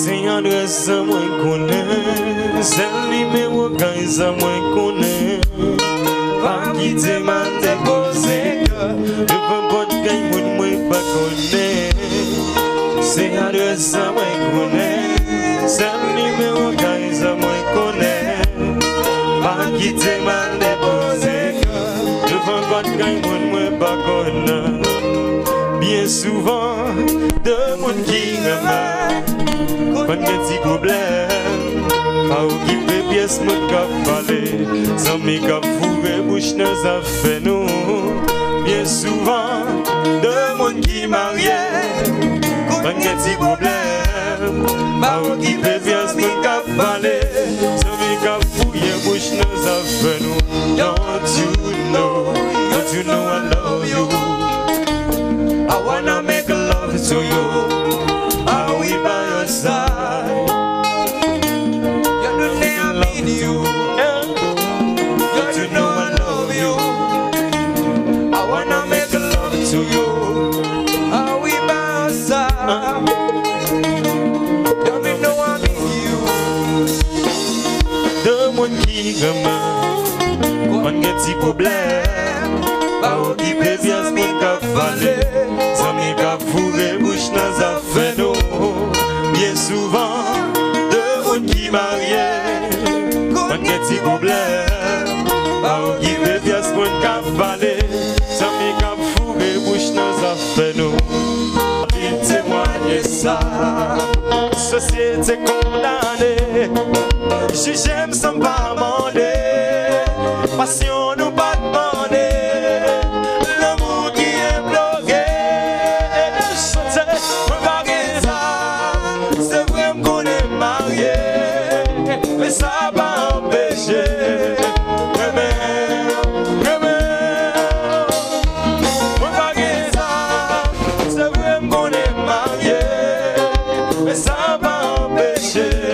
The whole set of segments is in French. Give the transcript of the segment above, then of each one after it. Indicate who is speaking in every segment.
Speaker 1: C'est un adresse à moi connaît, c'est le numéro quand à moi connaît. Pas quitter ma déposé, devant votre gagne moi pas connaît. C'est un adresse à moi connaît, c'est le numéro quand à moi connaît. Pas quitter ma déposé, devant votre gagne moi pas connaît. Bien souvent, de monde qui m'aime, quand il y a des problèmes, pas occuper pièce, mon cap parler, sans mes cap fourrés, bouche nous a fait nous. Bien souvent, de monde qui marié, quand il y a des problèmes, pas occuper pièce, mon cap parler, sans mes cap fourrés, bouche nous a fait nous. Don't you know I love you? I wanna make love to you. Are we by your side? You're the thing I need you. You know I love you. I wanna make love to you. Are we by your side? You know I need you. De mon qui gamin, on get si problème. Pas occuper bien ce qu'on a fallu. Sans mes cap fourrés, bouche nous a fait nous. Bien souvent, de monde qui mariait, on a des problèmes. Pas occuper bien ce qu'on a fallu. Sans mes cap fourrés, bouche nous a fait nous. Il témoigne ça. Société condamnée. J'aime sans pas demander. Passion nous pas demander. Mais ça va empêcher. Moi pas que ça, c'est vrai qu'on est marié. Mais ça va empêcher.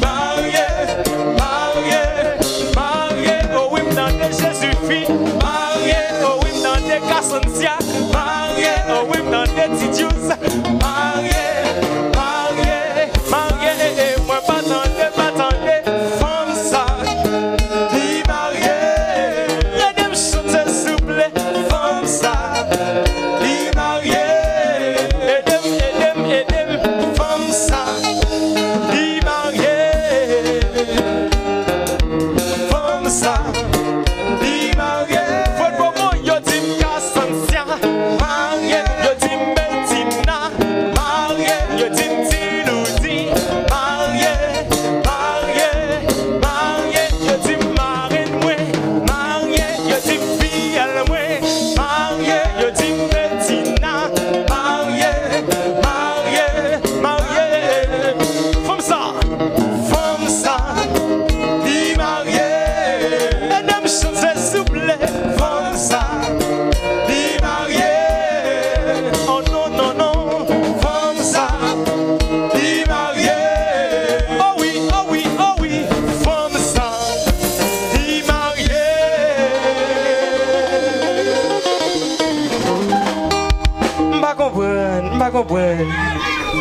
Speaker 1: marié, marié, marié, oh oui, m'dans de Jésus-Fils, marié, oh oui, m'dans de Cassantia, marié, oh oui, m'dans de Tidius, marié, marié, marié, moi pas tendre, femme ça, li marié, redem chante souple, femme ça, li marié, edem, femme ça.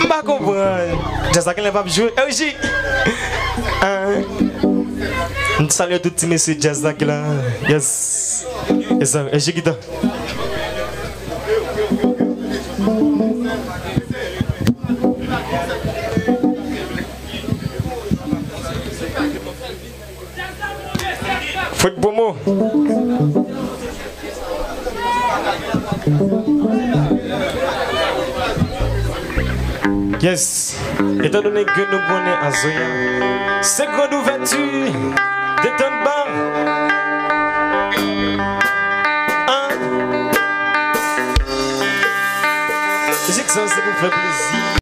Speaker 1: Pas comprendre. J'espère qu'elle va jouer. Eh oui, salut à tous les messieurs jazz là. Yes. Yes, et j'ai guitare. Faut de beau mot. Yes, étant donné que nous connaissons à Zoya, c'est grande ouverture de ton banc. Musique ça, c'est pour faire plaisir.